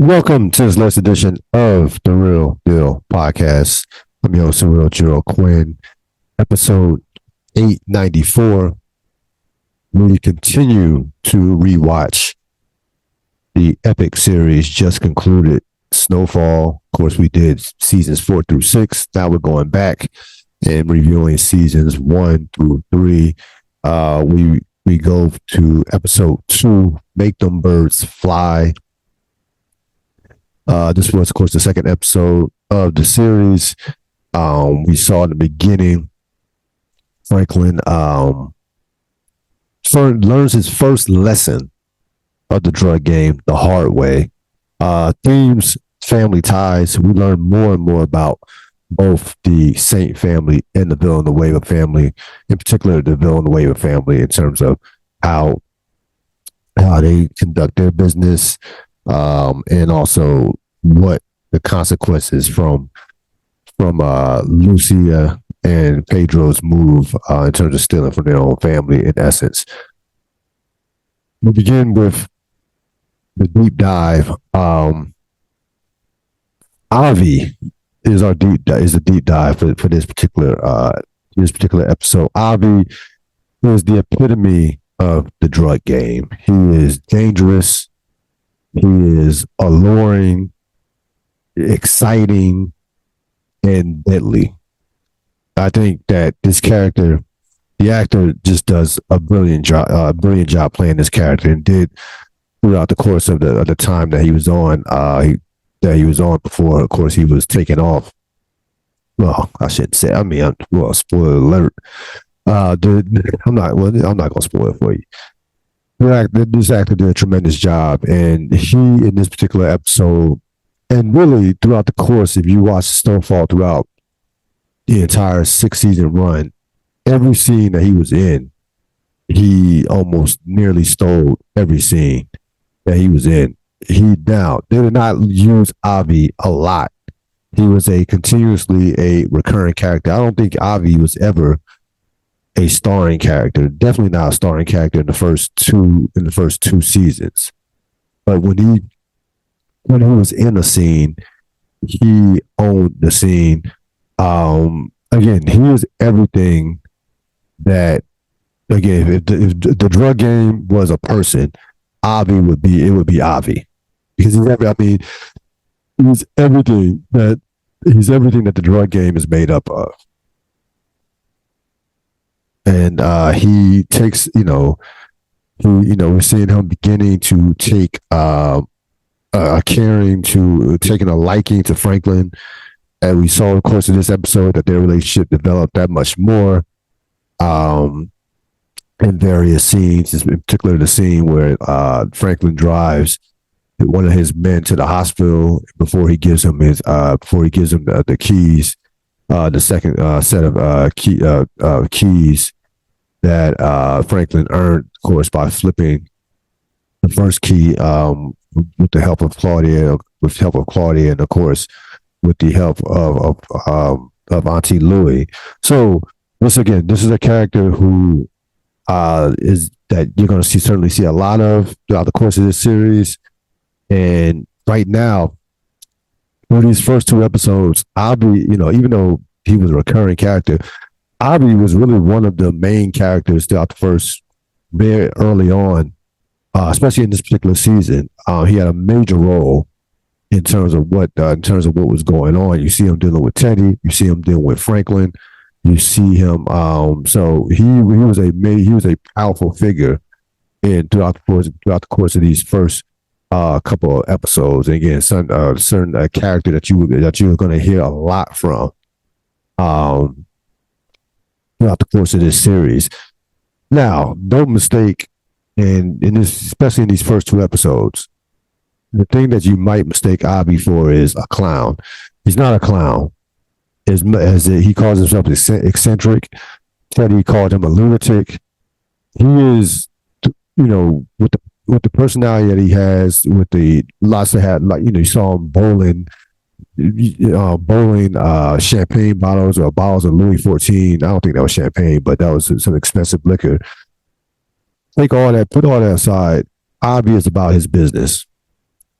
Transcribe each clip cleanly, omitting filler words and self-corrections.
Welcome to this latest edition of the Real Deal podcast. I'm your host, Real Gerald Quinn, episode 894. We continue to rewatch the epic series just concluded, Snowfall. Of course, we did seasons 4 through 6. Now we're going back and reviewing seasons 1 through 3. We go to episode 2, Make Them Birds Fly. This was, of course, the second episode of the series. We saw in the beginning, Franklin learns his first lesson of the drug game the hard way. Themes, family ties. We learn more and more about both the Saint family and the Villanueva family, in particular the Villanueva family, in terms of how they conduct their business. And also what the consequences from Lucia and Pedro's move in terms of stealing from their own family, in essence. We begin with the deep dive. Avi is a deep dive for this particular episode. Avi is the epitome of the drug game. He is dangerous. He is alluring, exciting, and deadly. I think that this character, the actor, just does a brilliant job playing this character, and did throughout the course of the time that he was on. Before, of course, he was taken off. Well, I shouldn't say. I mean, spoiler alert. I'm not gonna spoil it for you. This actor did a tremendous job, and he, in this particular episode, and really throughout the course, if you watch Snowfall throughout the entire 6-season run, every scene that he was in, he almost nearly stole every scene that he was in. They did not use Avi a lot. He was continuously a recurring character. I don't think Avi was ever a starring character. Definitely not a starring character in the first two seasons. But when he was in a scene, he owned the scene. Again, he was everything that. Again, if the drug game was a person, Avi would be Avi, because he's everything that the drug game is made up of. And he takes, we're seeing him beginning to take taking a liking to Franklin. And we saw, of course, in this episode that their relationship developed that much more in various scenes, in particular the scene where Franklin drives one of his men to the hospital before he gives him the keys, the second set of keys that Franklin earned, of course, by flipping the first key with the help of Claudia, and of course with the help of Auntie Louie. So once again, this is a character who is that you're going to certainly see a lot of throughout the course of this series. And right now, for these first 2 episodes, Avi, even though he was a recurring character, Avi was really one of the main characters throughout the first, very early on, especially in this particular season. He had a major role in terms of what was going on. You see him dealing with Teddy. You see him dealing with Franklin. You see him. So he was a powerful figure throughout the course of these first couple of episodes. And again, certain character that you're going to hear a lot from throughout the course of this series. Now, don't mistake, in this, especially in these first 2 episodes, the thing that you might mistake Avi for is a clown. He's not a clown. As he calls himself eccentric. Teddy called him a lunatic. He is, with the personality that he has, with the lots of you saw him bowling champagne bottles or bottles of Louis XIV. I don't think that was champagne, but that was some expensive liquor. Put all that aside. Avi is about his business.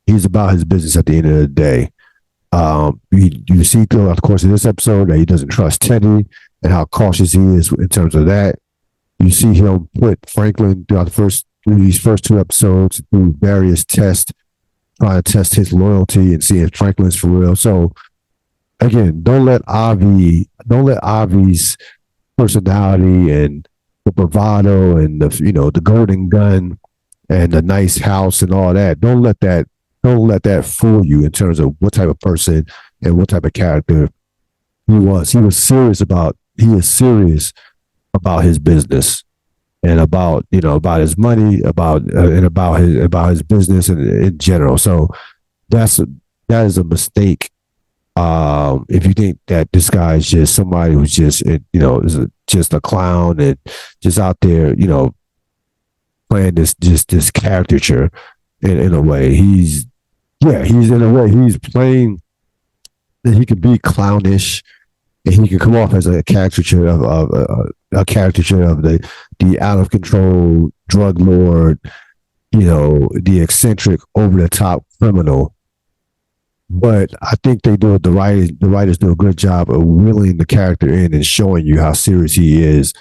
He's about his business at the end of the day. You see throughout the course of this episode that he doesn't trust Teddy and how cautious he is in terms of that. You see him put Franklin throughout these first two episodes through various tests, trying to test his loyalty and see if Franklin's for real. So again, don't let Avi's personality and the bravado and the golden gun and the nice house and all that. Don't let that fool you in terms of what type of person and what type of character he was. He is serious about his business and about his money, about his business and in general. So that is a mistake. If you think that this guy is just somebody who's just just a clown and just out there playing this caricature in a way, he's playing that he can be clownish and he can come off as a caricature of the out of control drug lord, the eccentric over the top criminal. But I think the writers do a good job of reeling the character in and showing you how serious he is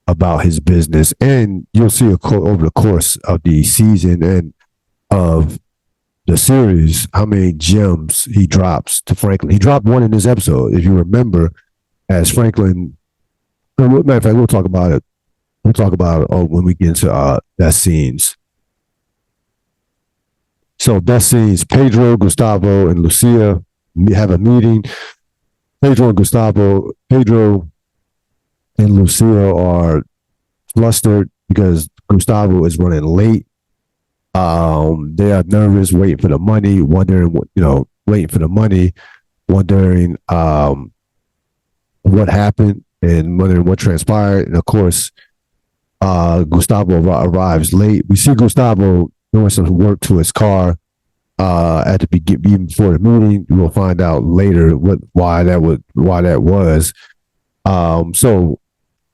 about his business. And you'll see over the course of the season and of the series how many gems he drops to Franklin. He dropped one in this episode, if you remember, as Franklin. Matter of fact, we'll talk about it. We'll talk about it when we get into best scenes. So best scenes: Pedro, Gustavo, and Lucia have a meeting. Pedro and Lucia are flustered because Gustavo is running late. They are nervous, waiting for the money, wondering what happened and wondering what transpired. And of course, Gustavo arrives late. We see Gustavo doing some work to his car at the beginning, even before the meeting. We'll find out later why that was. So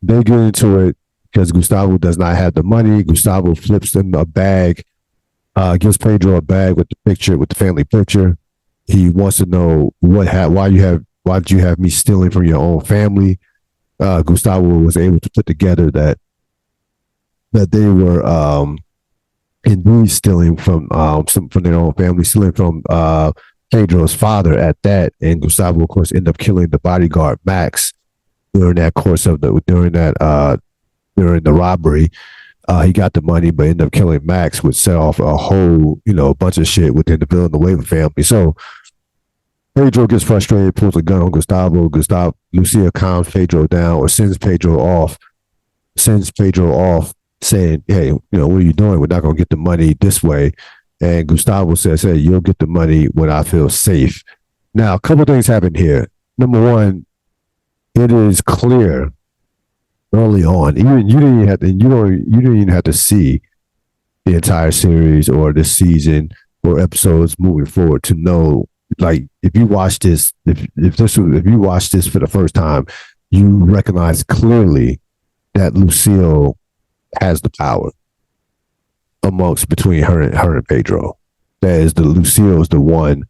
they get into it because Gustavo does not have the money. Gustavo flips them a bag, gives Pedro a bag with the family picture. He wants to know why did you have me stealing from your own family? Gustavo was able to put together that they were indeed stealing from their own family, stealing from Pedro's father at that. And Gustavo, of course, ended up killing the bodyguard Max during that course of during the robbery. He got the money, but ended up killing Max, which set off a whole bunch of shit within the Villanueva family. So Pedro gets frustrated, pulls a gun on Gustavo. Lucia calms Pedro down or sends Pedro off, saying, hey, what are you doing? We're not going to get the money this way. And Gustavo says, hey, you'll get the money when I feel safe. Now, a couple things happen here. Number one, it is clear early on, even you didn't even have to see the entire series or the season or episodes moving forward to know, like, if you watch this for the first time, you recognize clearly that Lucille has the power between her and Pedro. Lucille is the one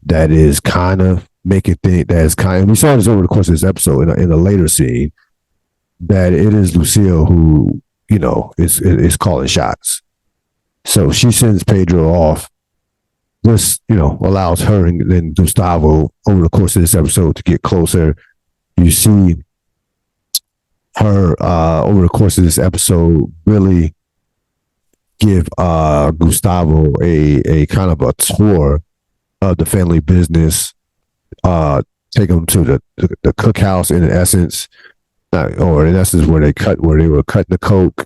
that is kind of making things. And we saw this over the course of this episode in a later scene, that it is Lucille who is calling shots. So she sends Pedro off. This allows her and then Gustavo over the course of this episode to get closer. You see her over the course of this episode really give Gustavo a kind of a tour of the family business, take him to the cookhouse in essence, where they were cutting the coke,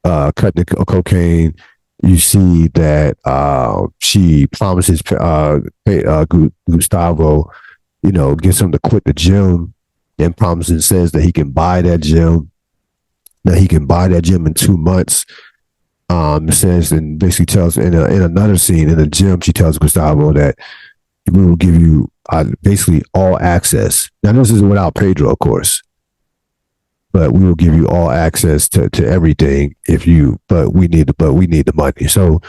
cutting the cocaine. You see that she promises Gustavo, gets him to quit the gym, and promises, says that he can buy that gym in 2 months. Says and basically tells in another scene in the gym, she tells Gustavo that we will give you basically all access. Now this is without Pedro, of course, but we will give you all access to everything but we need the money. So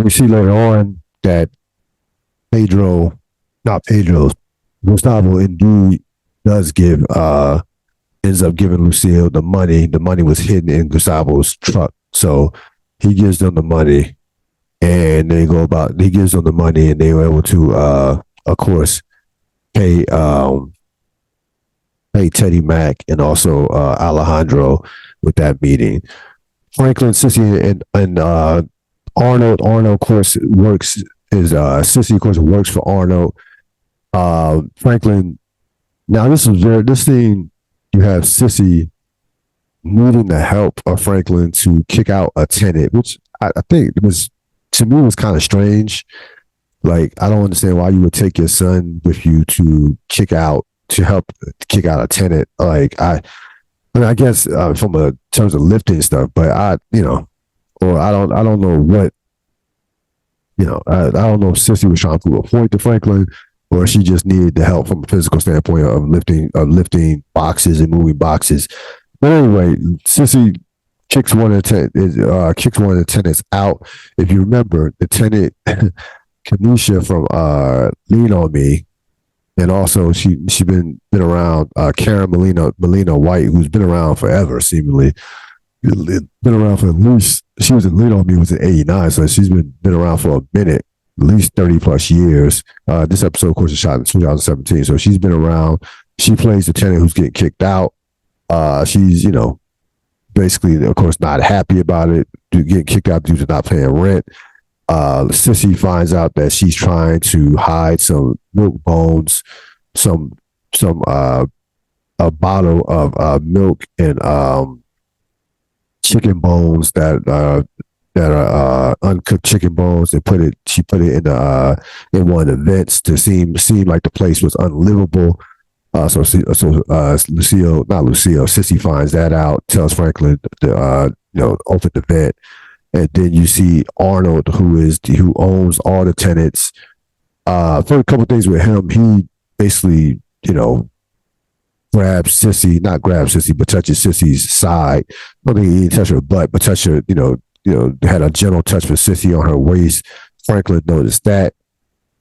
we see later on that Pedro, not Pedro, Gustavo indeed does give ends up giving Lucille the money. The money was hidden in Gustavo's truck. So he gives them the money and they go about he gives them the money and they were able to of course pay pay Teddy Mack and also Alejandro with that meeting. Franklin, Sissy, and Arnold. Arnold, of course, works is Sissy, of course, works for Arnold. Franklin. Now, this thing. You have Sissy needing the help of Franklin to kick out a tenant, which I think it was to me was kind of strange. Like, I don't understand why you would take your son with you to help kick out a tenant. Like, I mean, I guess from a terms of lifting stuff, but or I don't know what, I don't know if Sissy was trying to prove a point to Franklin, or she just needed the help from a physical standpoint of lifting boxes and moving boxes. But anyway, Sissy kicks one of the tenants out. If you remember, the tenant Kanisha from Lean on Me, and also she been around Karen Molina White, who's been around forever, seemingly been around for at least she was in Lean on Me was in '89, so she's been around for a minute, at least 30 plus years. This episode, of course, is shot in 2017, so she's been around. She plays the tenant who's getting kicked out. She's basically, of course, not happy about it, getting kicked out due to not paying rent. Sissy finds out that she's trying to hide some milk bones, a bottle of milk and chicken bones that are uncooked chicken bones, and she put it in one of the vents to seem like the place was unlivable. Sissy finds that out, tells Franklin to open the vent. And then you see Arnold, who owns all the tenants. For a couple of things with him, he basically, grabs Sissy, not grabs Sissy, but touches Sissy's side. I don't think he didn't touch her butt, but touched her, had a gentle touch with Sissy on her waist. Franklin noticed that.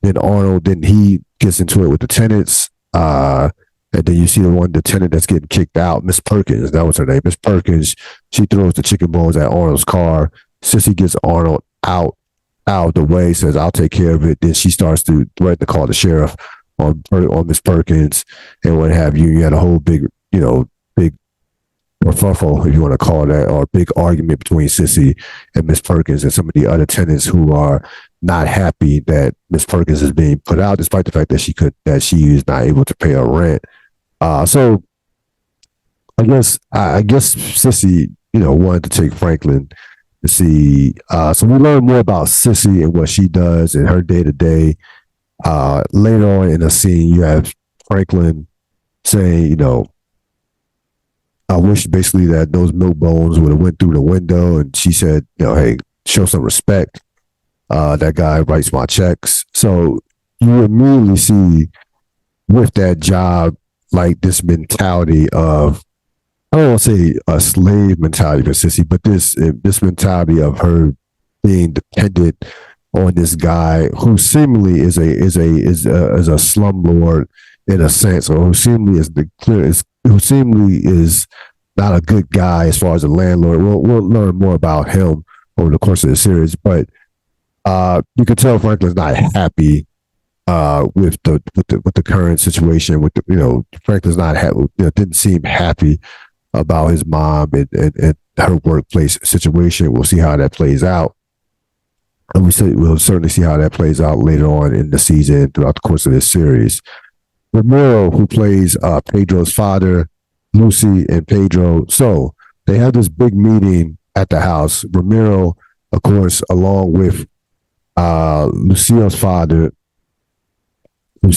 Then Arnold, he gets into it with the tenants. And then you see the tenant that's getting kicked out, Miss Perkins. That was her name, Miss Perkins. She throws the chicken bones at Arnold's car. Sissy gets Arnold out of the way, says, "I'll take care of it." Then she starts to threaten to call the sheriff on Miss Perkins and what have you. You had a whole big kerfuffle, if you want to call that, or big argument between Sissy and Miss Perkins and some of the other tenants who are not happy that Miss Perkins is being put out, despite the fact that she is not able to pay her rent. So I guess Sissy, wanted to take Franklin to see. So we learn more about Sissy and what she does and her day to day. Later on in the scene, you have Franklin saying, I wish basically that those milk bones would have went through the window. And she said, hey, show some respect. That guy writes my checks. So you immediately see with that job, like this mentality of, I don't want to say a slave mentality for Sissy, but this mentality of her being dependent on this guy who seemingly is a slumlord in a sense, or who seemingly is not a good guy as far as a landlord. We'll learn more about him over the course of the series, but you can tell Franklin's not happy with the current situation. Franklin's not happy. Didn't seem happy about his mom and her workplace situation. We'll see how that plays out. And we'll certainly see how that plays out later on in the season throughout the course of this series. Ramiro, who plays Pedro's father, Lucy and Pedro. So they have this big meeting at the house. Ramiro, of course, along with Lucille's father, of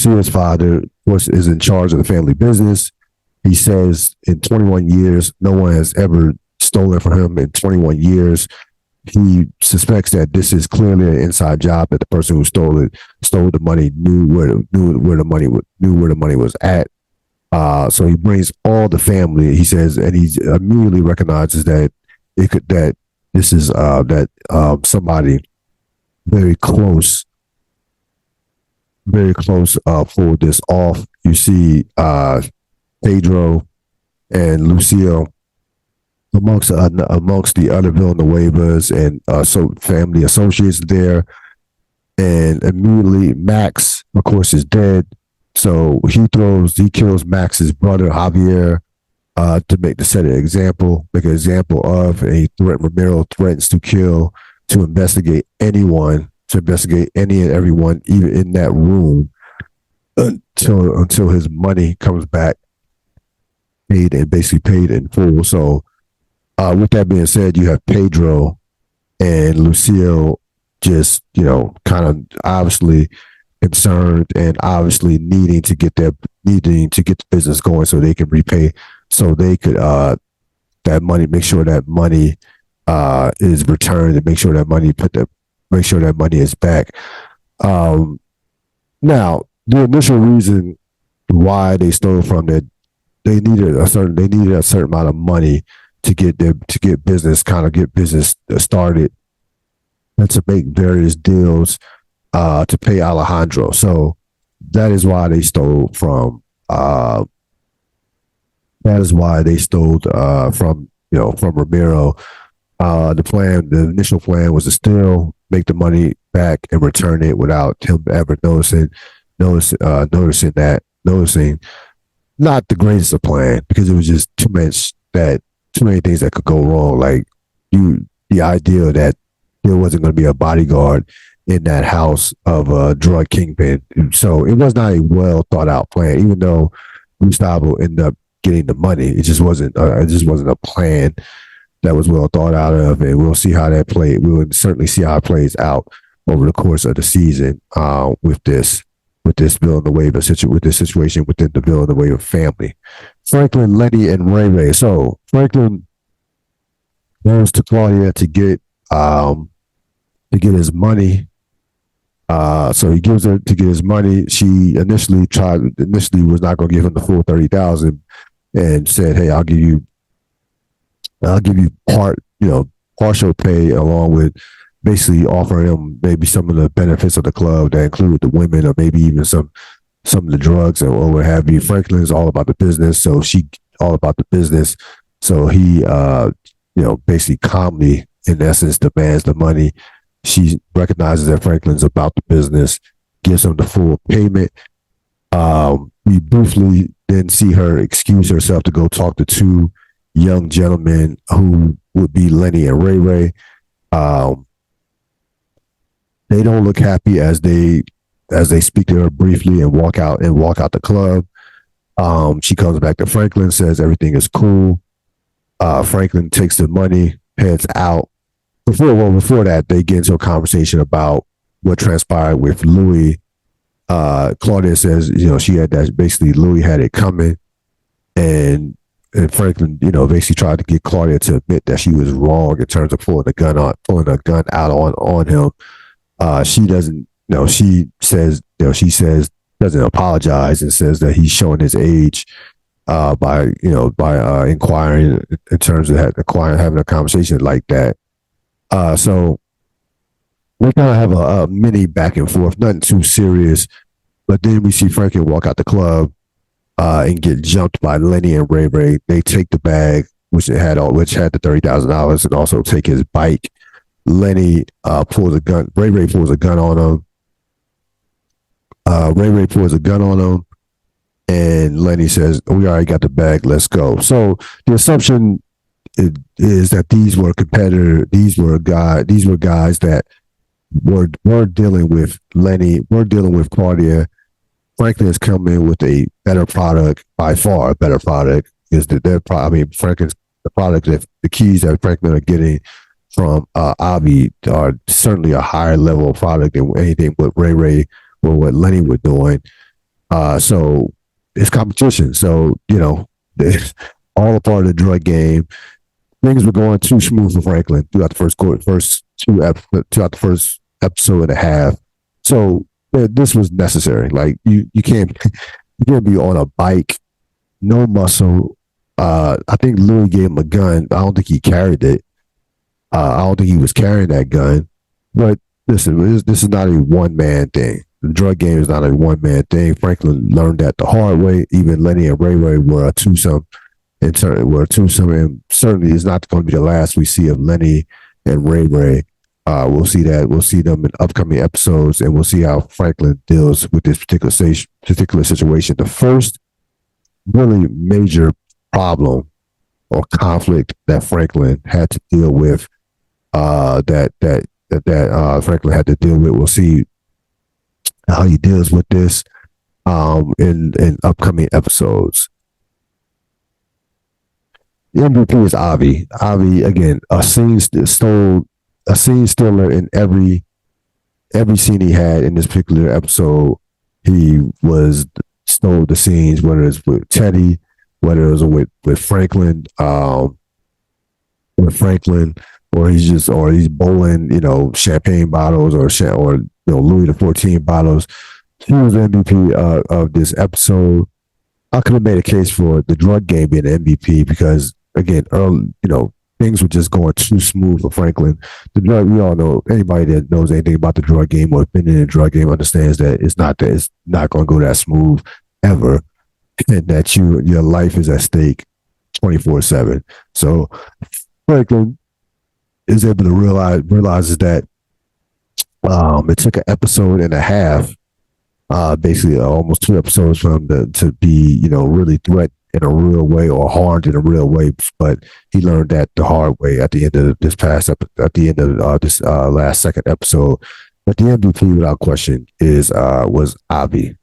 course, is in charge of the family business. He says in 21 years, no one has ever stolen from him in 21 years. He suspects that this is clearly an inside job, that the person who stole the money knew where the money was at. So he brings all the family. He says, and he immediately recognizes that this is somebody very close very close pulled this off. You see Pedro and Lucio amongst the other Villanuevas and so family associates there, and immediately Max, of course, is dead. So he kills Max's brother Javier to set an example, make an example of. And Romero threatens to investigate anyone, to investigate any and everyone, even in that room, until his money comes back, paid and basically paid in full. So, with that being said, you have Pedro and Lucille just, kind of obviously concerned and obviously needing to get the business going so they can repay, so they could that money, make sure that money is returned, and make sure that money is back. Now, the initial reason why they stole from that, they needed a certain amount of money to get business started, and to make various deals to pay Alejandro. So that is why they stole from. That is why they stole from Ramiro. The initial plan was to still make the money back and return it without him ever noticing. Not the greatest of plan, because it was just too many things that could go wrong. Like the idea that there wasn't going to be a bodyguard in that house of a drug kingpin. So it was not a well thought out plan, even though Gustavo ended up getting the money. It just wasn't a plan that was well thought out of, and we'll see how that played. We will certainly see how it plays out over the course of the season with this Villanueva situation within the Villanueva family. Franklin, Lenny, and Ray Ray. So Franklin goes to Claudia to get his money. So he gives her to get his money. She initially was not going to give him the full 30,000, and said, "Hey, I'll give you partial pay, along with basically offering him maybe some of the benefits of the club that include the women, or maybe even some of the drugs, or what have you." Franklin is all about the business, so she all about the business. So he, basically calmly, in essence, demands the money. She recognizes that Franklin's about the business, gives him the full payment. We briefly then see her excuse herself to go talk to two young gentlemen who would be Lenny and Ray Ray. They don't look happy as they speak to her briefly and walk out the club. She comes back to Franklin, says everything is cool. Franklin takes the money, heads out. Before that, they get into a conversation about what transpired with Louis. Claudia says, she had that, basically Louis had it coming, and Franklin, basically tried to get Claudia to admit that she was wrong in terms of pulling a gun out on him. She doesn't, she says doesn't apologize, and says that he's showing his age by inquiring in terms of having a conversation like that. So we kind of have a mini back and forth, nothing too serious. But then we see Franklin walk out the club and get jumped by Lenny and Ray Ray. They take the bag, which had the $30,000, and also take his bike. Lenny pulls a gun. Ray Ray pulls a gun on him. And Lenny says, "We already got the bag. Let's go." So the assumption is that these were competitors. These were guys that were dealing with Lenny. We're dealing with Claudia. Franklin has come in with a better product, by far a better product. Franklin's the product, that the keys that Franklin are getting from Avi are certainly a higher level of product than anything what Ray Ray or what Lenny were doing. So it's competition. So it's all a part of the drug game. Things were going too smooth for Franklin throughout the first episode and a half. So this was necessary. Like you can't be on a bike, no muscle. I think Louis gave him a gun. I don't think he carried it. I don't think he was carrying that gun. But listen, this is not a one man thing. the drug game is not a one man thing. Franklin learned that the hard way. Even Lenny and Ray Ray were a twosome. And certainly it's not going to be the last we see of Lenny and Ray Ray. We'll see that. We'll see them in upcoming episodes, and we'll see how Franklin deals with this particular situation. The first really major problem or conflict that Franklin had to deal with, Franklin had to deal with. We'll see how he deals with this in upcoming episodes. The MVP is Avi. Avi again, a scene stealer in every scene he had in this particular episode. He stole the scenes, whether it's with Teddy, whether it was with Franklin, or he's bowling, champagne bottles or Louis XIV bottles. He was the MVP of this episode. I could have made a case for the drug game being the MVP because again, things were just going too smooth for Franklin. We all know, anybody that knows anything about the drug game or has been in the drug game understands that it's not going to go that smooth ever, and that your life is at stake 24/7. So Franklin is able to realizes that it took an episode and a half, basically almost 2 episodes for him to be really threatened in a real way or harmed in a real way, but he learned that the hard way at the end of this last second episode. But the MVP, without question, was Avi.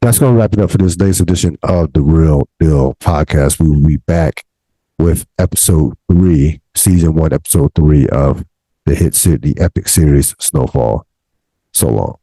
That's going to wrap it up for this latest edition of the Real Deal podcast. We will be back with episode 3, season 1, episode 3 of the epic series Snowfall. So long.